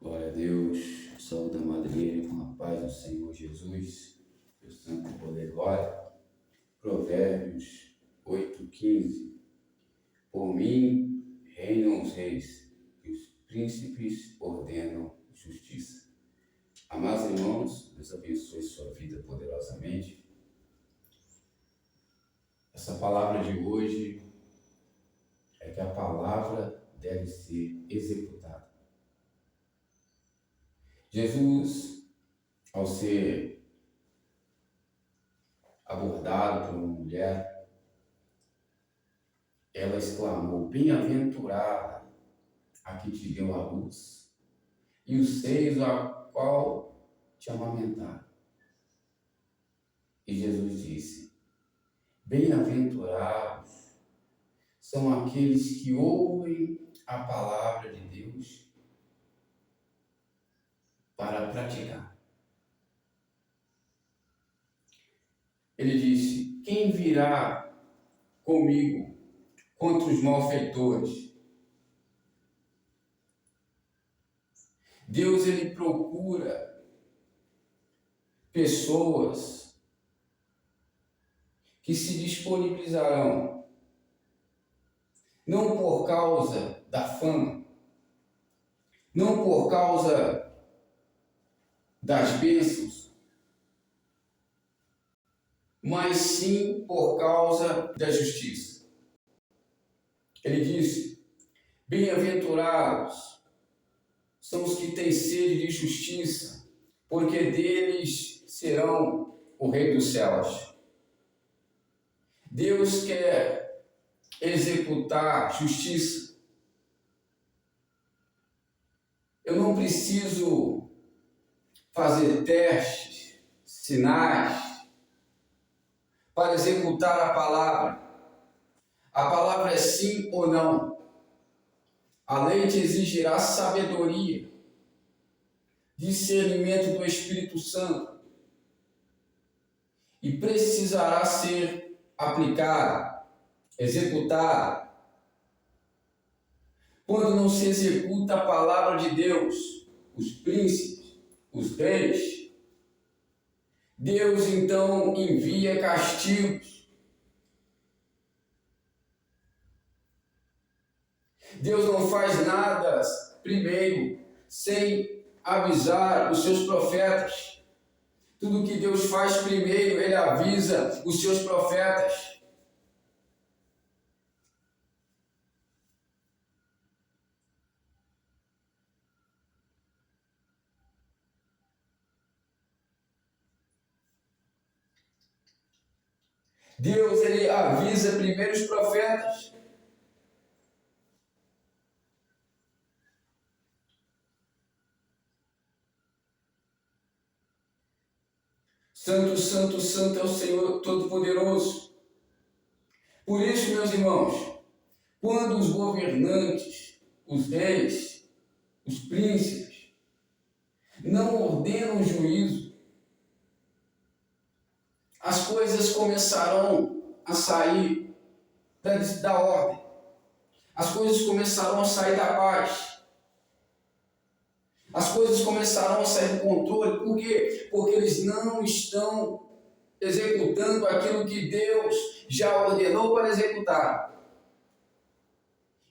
Glória a Deus, saúde a madrinha com a paz do Senhor Jesus, Deus santo poder e glória. Provérbios 8:15. Por mim reinam os reis, e os príncipes ordenam justiça. Amados irmãos, Deus abençoe sua vida poderosamente. Essa palavra de hoje é que a palavra deve ser executada. Jesus, ao ser abordado por uma mulher, ela exclamou: bem-aventurada a que te deu a luz, e os seios a qual te amamentaram. E Jesus disse: bem-aventurados são aqueles que ouvem a palavra de Deus para praticar. Ele disse: quem virá comigo contra os malfeitores? Deus, ele procura pessoas que se disponibilizarão, não por causa da fama, não por causa das bênçãos, mas sim por causa da justiça. Ele disse: bem-aventurados são os que têm sede de justiça, porque deles serão o Rei dos céus. Deus quer executar justiça. Eu não preciso fazer testes, sinais, para executar a palavra. A palavra é sim ou não. A lei te exigirá sabedoria, discernimento do Espírito Santo, e precisará ser aplicada, executada. Quando não se executa a palavra de Deus, os príncipes, os reis, Deus então envia castigos. Deus não faz nada primeiro sem avisar os seus profetas. Tudo que Deus faz primeiro, Ele avisa os seus profetas. Deus, Ele avisa primeiro os profetas. Santo, santo, santo é o Senhor Todo-Poderoso. Por isso, meus irmãos, quando os governantes, os reis, os príncipes, não ordenam juízo, as coisas começarão a sair da ordem. As coisas começarão a sair da paz. As coisas começarão a sair do controle. Por quê? Porque eles não estão executando aquilo que Deus já ordenou para executar.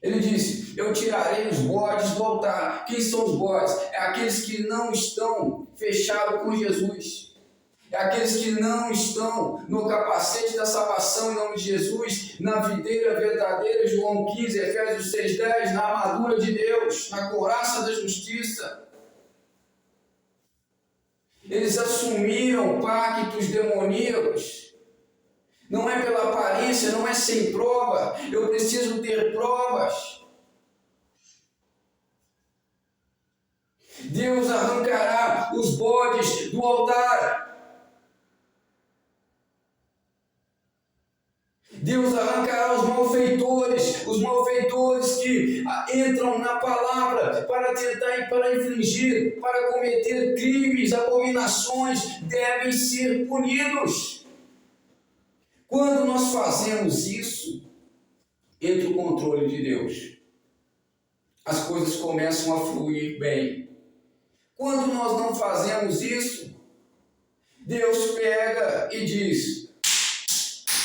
Ele disse: eu tirarei os bodes do altar. Quem são os bodes? É aqueles que não estão fechados com Jesus. É aqueles que não estão no capacete da salvação em nome de Jesus, na videira verdadeira, João 15, Efésios 6:10, na armadura de Deus, na couraça da justiça. Eles assumiram pactos demoníacos. Não é pela aparência, não é sem prova. Eu preciso ter provas. Deus arrancará os bodes do altar. Deus arrancará os malfeitores que entram na palavra para tentar e para infringir, para cometer crimes, abominações, devem ser punidos. Quando nós fazemos isso, entra o controle de Deus. As coisas começam a fluir bem. Quando nós não fazemos isso, Deus pega e diz: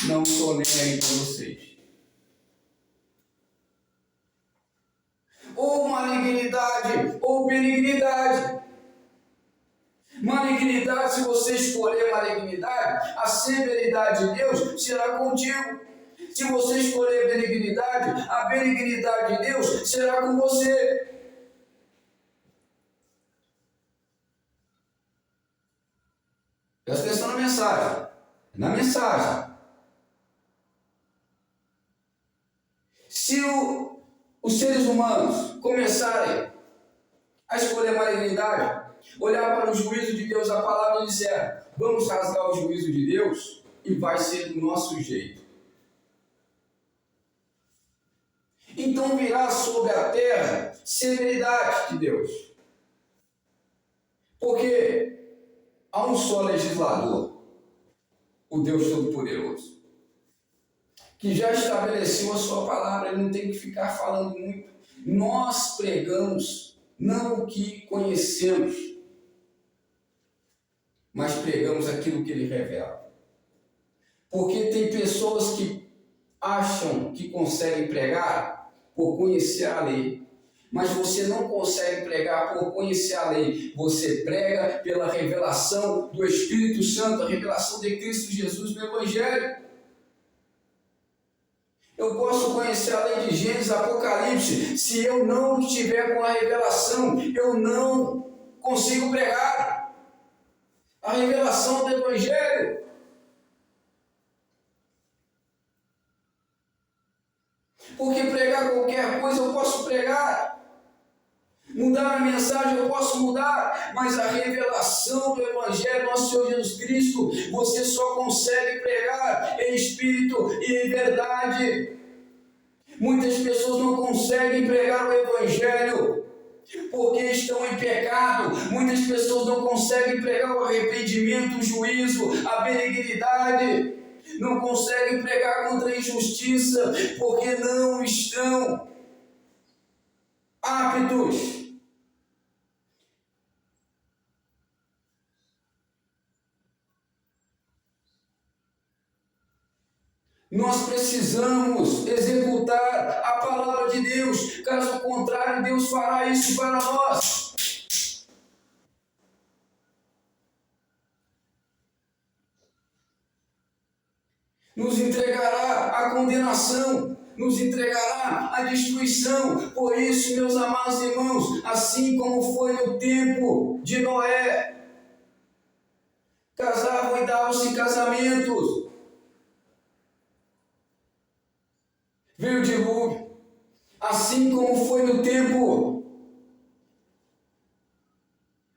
não estou nem aí para vocês. Ou malignidade, ou benignidade. Malignidade, se você escolher malignidade, a severidade de Deus será contigo. Se você escolher benignidade, a benignidade de Deus será com você. Presta atenção na mensagem. Na mensagem. Se os seres humanos começarem a escolher malignidade, olhar para o juízo de Deus, a palavra disser: vamos rasgar o juízo de Deus e vai ser do nosso jeito. Então virá sobre a terra severidade de Deus. Porque há um só legislador, o Deus Todo-Poderoso, que já estabeleceu a sua palavra. Ele não tem que ficar falando muito. Nós pregamos não o que conhecemos, mas pregamos aquilo que ele revela. Porque tem pessoas que acham que conseguem pregar por conhecer a lei, mas você não consegue pregar por conhecer a lei. Você prega pela revelação do Espírito Santo, a revelação de Cristo Jesus no Evangelho. Eu posso conhecer a lei de Gênesis, Apocalipse, se eu não estiver com a revelação, eu não consigo pregar a revelação do Evangelho. Porque pregar qualquer coisa eu posso pregar, mudar a mensagem eu posso mudar, mas a revelação do Evangelho, nosso Senhor Jesus Cristo, você só consegue pregar em espírito e em verdade. Muitas pessoas não conseguem pregar o Evangelho porque estão em pecado. Muitas pessoas não conseguem pregar o arrependimento, o juízo, a benignidade. Não conseguem pregar contra a injustiça porque não estão aptos. Nós precisamos executar a palavra de Deus, caso contrário, Deus fará isso para nós. Nos entregará a condenação, nos entregará a destruição. Por isso, meus amados irmãos, assim como foi no tempo de Noé, casavam e davam-se em casamentos. Veio o dilúvio, assim como foi no tempo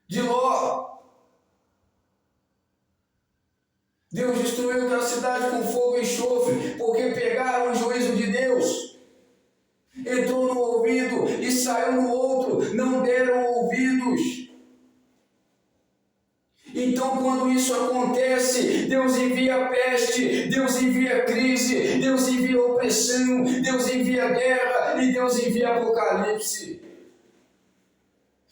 de Ló. Deus destruiu aquela cidade com fogo e enxofre, porque pegaram o juízo de Deus. Entrou no ouvido e saiu no outro, não deram ouvidos. Então, quando isso acontece, Deus envia peste, Deus envia crise, Deus envia opressão, Deus envia guerra e Deus envia apocalipse.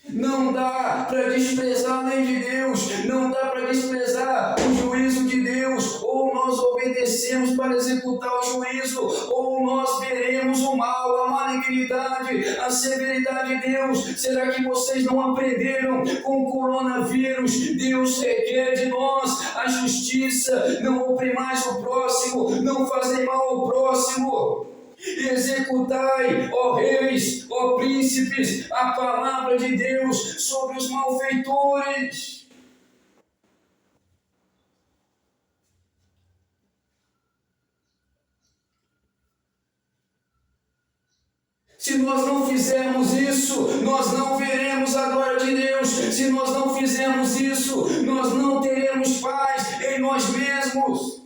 Não dá para desprezar a lei de Deus, não dá para desprezar o juízo de Deus. Ou nós obedecemos para executar o juízo, ou nós veremos o mal, a malignidade, a severidade de Deus. Será que vocês não aprenderam com o coronavírus? Deus requer de nós a justiça, não oprimais o próximo, não fazei mal ao próximo. E executai, ó reis, ó príncipes, a palavra de Deus sobre os malfeitores. Se nós não fizermos isso, nós não veremos a glória de Deus. Se nós não fizermos isso, nós não teremos paz em nós mesmos.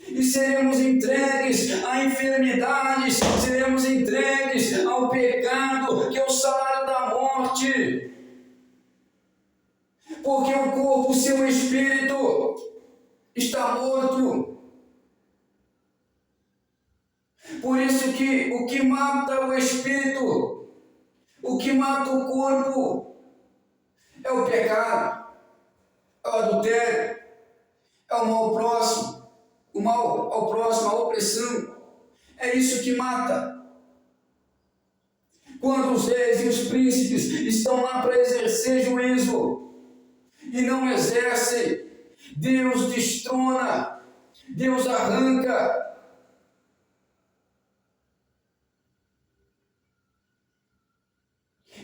E seremos entregues a enfermidades, seremos entregues ao pecado, que é o salário da morte. Porque o corpo, o seu espírito, está morto. Por isso que o que mata o espírito, o que mata o corpo, é o pecado. pecado, é o adultério, é o mal ao próximo, o mal ao próximo, a opressão. É isso que mata. Quando os reis e os príncipes estão lá para exercer juízo e não exercem, Deus destrona, Deus arranca.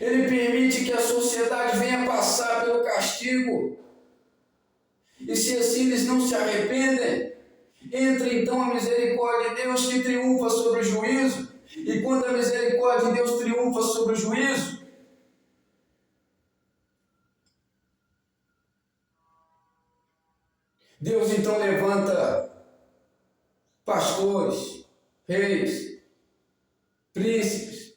Ele permite que a sociedade venha passar pelo castigo. E se assim eles não se arrependem, entra então a misericórdia de Deus que triunfa sobre o juízo. E quando a misericórdia de Deus triunfa sobre o juízo, Deus então levanta pastores, reis, príncipes,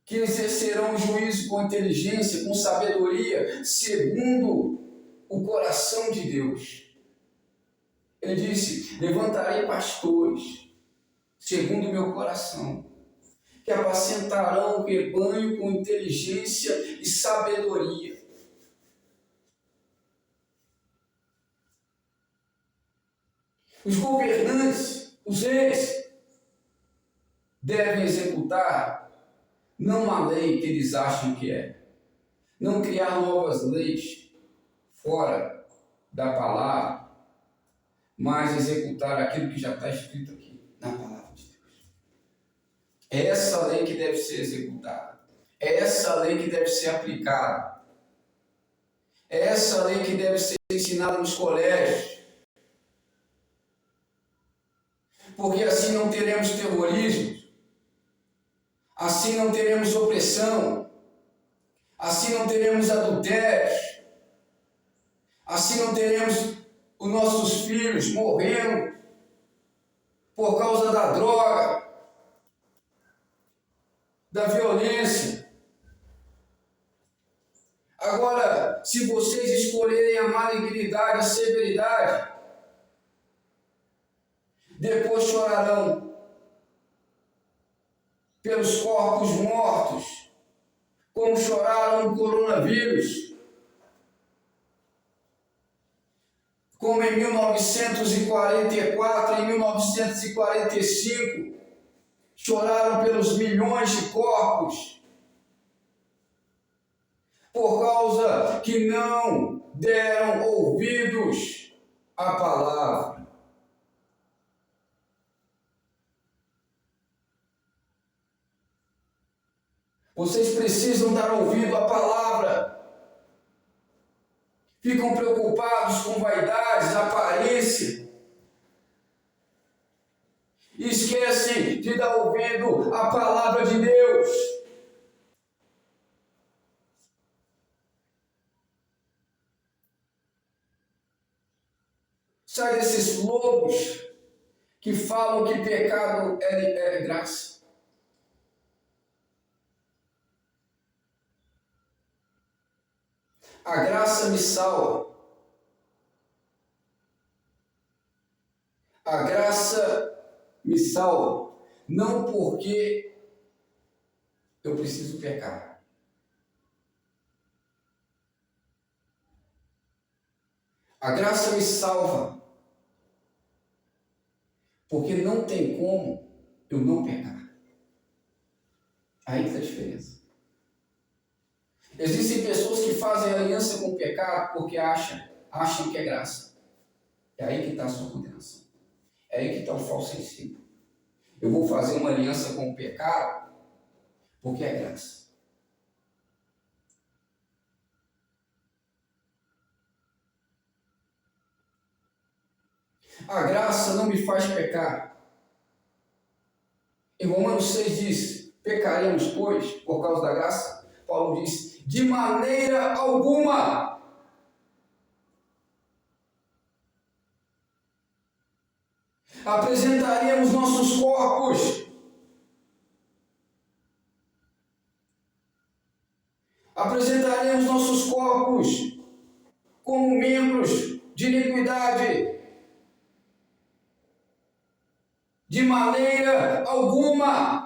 que exercerão o juízo com inteligência, com sabedoria, segundo o coração de Deus. Ele disse: levantarei pastores, segundo o meu coração, que apacentarão o rebanho com inteligência e sabedoria. Os governantes, os reis, devem executar não a lei que eles acham que é, não criar novas leis fora da palavra, mas executar aquilo que já está escrito aqui na palavra de Deus. É essa lei que deve ser executada, é essa lei que deve ser aplicada, é essa lei que deve ser ensinada nos colégios, porque assim não teremos terrorismo, assim não teremos opressão, assim não teremos adultério, assim não teremos os nossos filhos morrendo por causa da droga, da violência. Agora, se vocês escolherem a malignidade, a severidade, depois chorarão pelos corpos mortos, como choraram no coronavírus, como em 1944, em 1945, choraram pelos milhões de corpos, por causa que não deram ouvidos à palavra. Vocês precisam dar ouvido à palavra. Ficam preocupados com vaidades, aparência. E esquecem de dar ouvido à palavra de Deus. Sai desses lobos que falam que pecado é graça. A graça me salva. A graça me salva, não porque eu preciso pecar. A graça me salva, porque não tem como eu não pecar. Aí está a diferença. Existem pessoas que fazem aliança com o pecado porque acham que é graça. É aí que está a sua condenação. É aí que está o falso ensino. Eu vou fazer uma aliança com o pecado porque é graça. A graça não me faz pecar. Em Romanos 6 diz: pecaremos, pois, por causa da graça? Paulo diz: de maneira alguma. Apresentaremos nossos corpos. Apresentaremos nossos corpos como membros de iniquidade. De maneira alguma.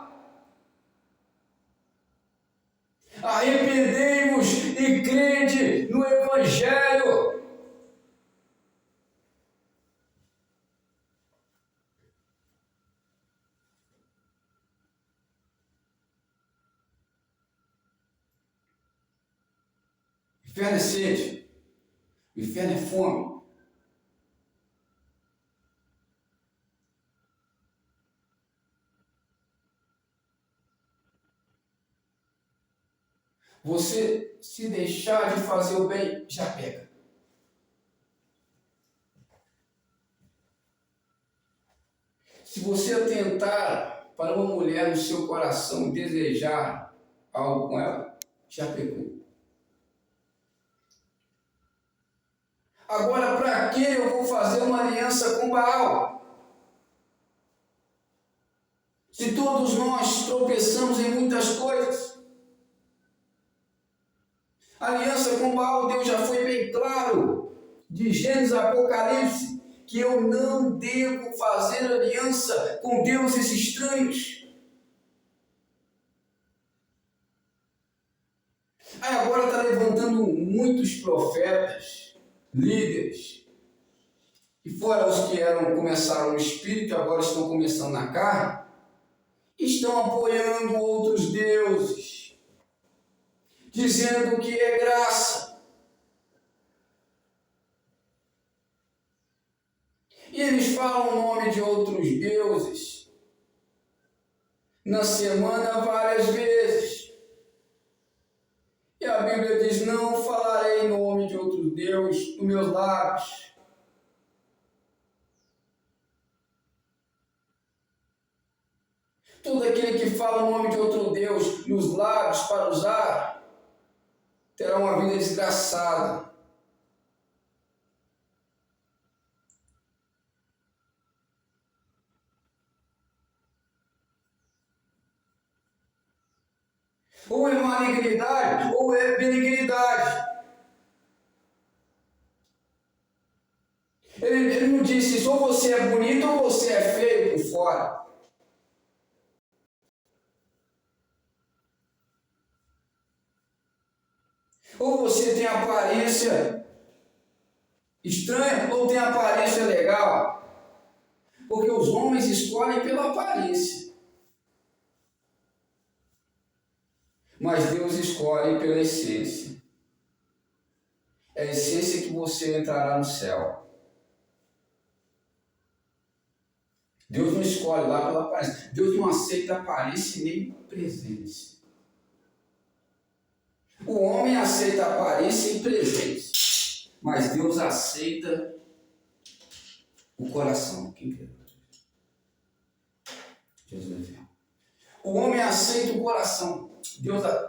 Arrependei-vos Deus e crede no Evangelho. O inferno é sede, o inferno é fome. Você, se deixar de fazer o bem, já pega. Se você atentar para uma mulher no seu coração e desejar algo com ela, já pegou. Agora, para que eu vou fazer uma aliança com Baal? Se todos nós tropeçamos em muitas coisas. A aliança com Baal, Deus já foi bem claro, de Gênesis a Apocalipse, que eu não devo fazer aliança com deuses estranhos. Aí agora está levantando muitos profetas, líderes, e fora os que começaram no espírito, agora estão começando na carne, estão apoiando outros deuses, dizendo que é graça. E eles falam o nome de outros deuses na semana várias vezes. E a Bíblia diz: não falarei em nome de outro Deus nos meus lábios. Todo aquele que fala o nome de outro Deus nos lábios para usar, terá uma vida desgraçada. Ou é malignidade, ou é benignidade. Ele não disse isso, ou você é bonito ou você é feio por fora. Ou você tem aparência estranha, ou tem aparência legal. Porque os homens escolhem pela aparência. Mas Deus escolhe pela essência. É a essência que você entrará no céu. Deus não escolhe lá pela aparência. Deus não aceita aparência nem presença. O homem aceita aparência e presença. Mas Deus aceita o coração. Quem quer? Jesus é fiel. O homem aceita o coração.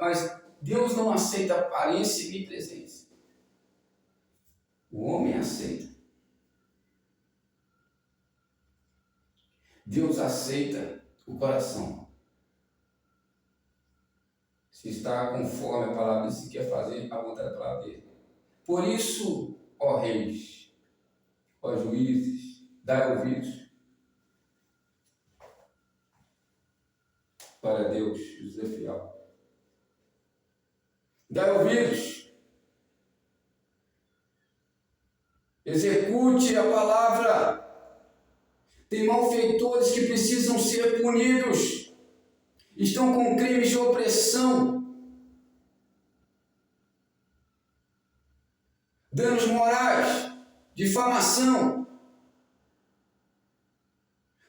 Mas Deus não aceita aparência nem presença. O homem aceita. Deus aceita o coração. Se está conforme a palavra, se quer fazer a vontade da palavra dele. Por isso, ó reis, ó juízes, dai ouvidos para Deus, José fiel. Dai ouvidos. Execute a palavra. Tem malfeitores que precisam ser punidos. Estão com crimes de opressão. Danos morais. Difamação.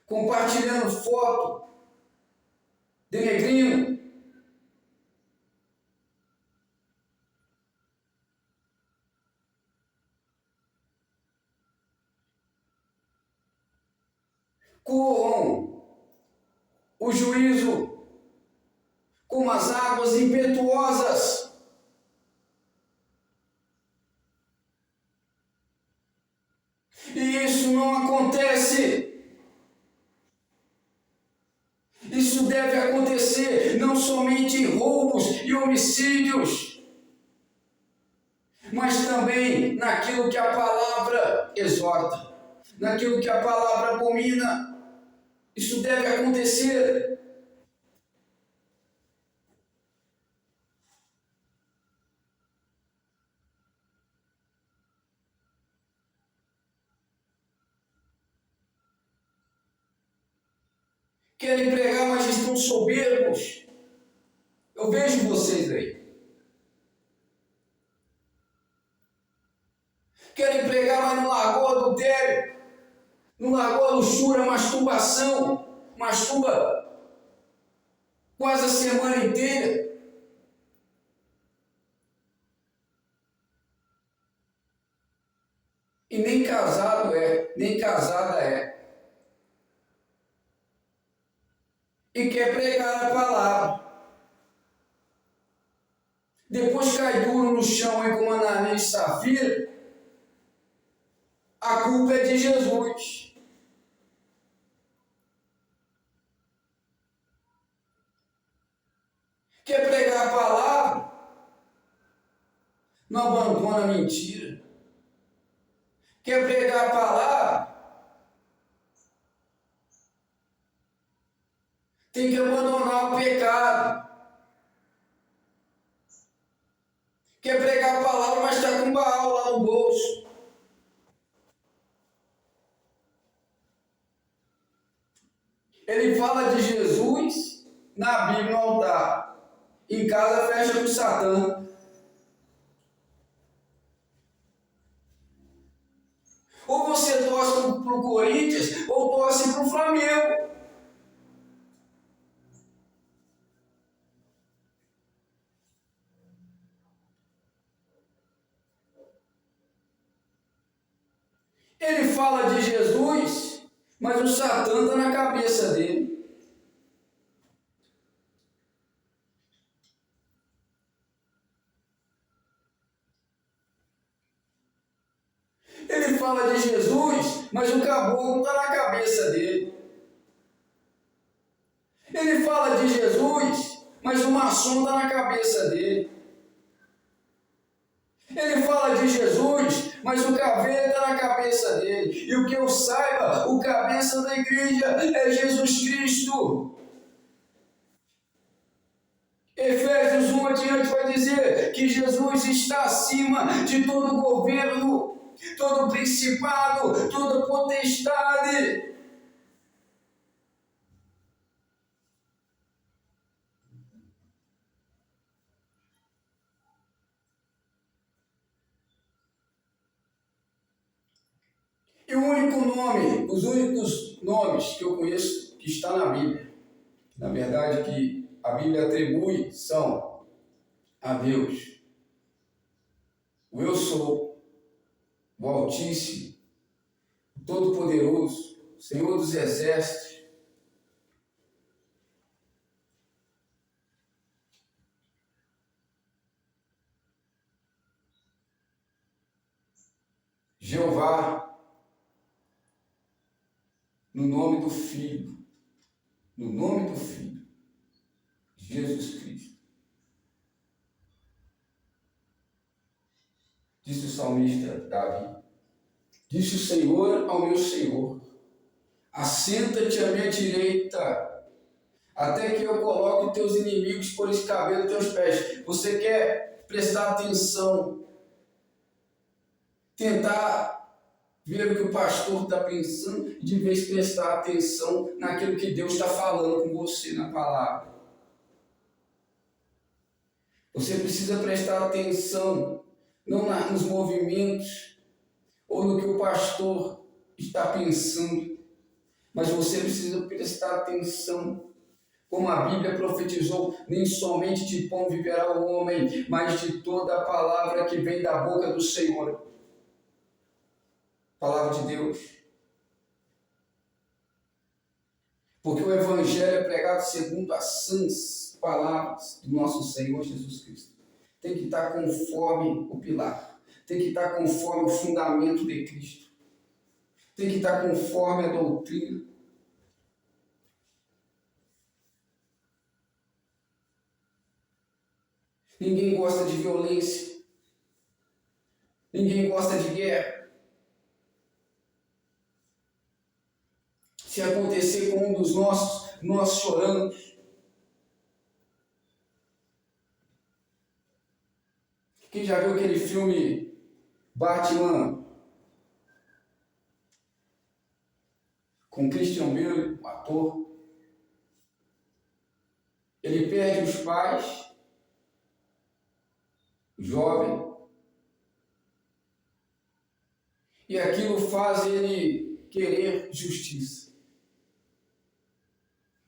Compartilhando foto. Denegrindo. Corram o juízo como as águas impetuosas. E isso não acontece. Isso deve acontecer não somente em roubos e homicídios, mas também naquilo que a palavra exorta, naquilo que a palavra abomina. Isso deve acontecer. Querem pregar, mas estão soberbos. Eu vejo vocês aí. Querem pregar, mas não largou o adultério, não largou a luxúria, a masturbação, masturba quase a semana inteira. E nem casado é, nem casada é. E quer pregar a palavra. Depois cai duro no chão aí como Ananias e Safira. A culpa é de Jesus. Quer pregar a palavra? Não abandona a mentira. Quer pregar a palavra? Tem que abandonar o pecado. Quer pregar a palavra, mas está com Baal lá no bolso. Ele fala de Jesus na Bíblia no altar. Em casa fecha com Satã. Ou você torce para o Corinthians, ou torce para o Flamengo. Ele fala de Jesus, mas o Satã está na cabeça dele. Ele fala de Jesus, mas o caboclo está na cabeça dele. Ele fala de Jesus, mas o maçom está na cabeça dele. Ele fala de Jesus, mas o caveira está na cabeça dele. E o que eu saiba, o cabeça da igreja é Jesus Cristo. Efésios 1 adiante vai dizer que Jesus está acima de todo governo, todo principado, toda potestade. E o único nome, os únicos nomes que eu conheço que está na Bíblia, na verdade que a Bíblia atribui, são a Deus, o Eu Sou, o Altíssimo, o Todo-Poderoso, Senhor dos Exércitos, Jeová, no nome do Filho, Jesus Cristo. Disse o salmista Davi, disse o Senhor ao meu Senhor, assenta-te à minha direita, até que eu coloque teus inimigos por escabelo dos teus pés. Você quer prestar atenção, tentar ver o que o pastor está pensando, de vez prestar atenção naquilo que Deus está falando com você na palavra. Você precisa prestar atenção, não nos movimentos, ou no que o pastor está pensando, mas você precisa prestar atenção, como a Bíblia profetizou, nem somente de pão viverá o homem, mas de toda a palavra que vem da boca do Senhor. Palavra de Deus. Porque o Evangelho é pregado segundo as sãs palavras do nosso Senhor Jesus Cristo. Tem que estar conforme o pilar. Tem que estar conforme o fundamento de Cristo. Tem que estar conforme a doutrina. Ninguém gosta de violência. Ninguém gosta de guerra. Se acontecer com um dos nossos, nós choramos. Quem já viu aquele filme Batman com Christian Bale, o ator? Ele perde os pais, jovem, e aquilo faz ele querer justiça.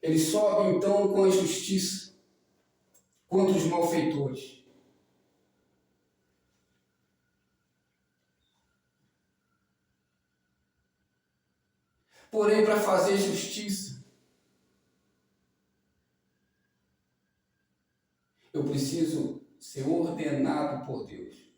Ele sobe então com a justiça contra os malfeitores. Porém, para fazer justiça, eu preciso ser ordenado por Deus.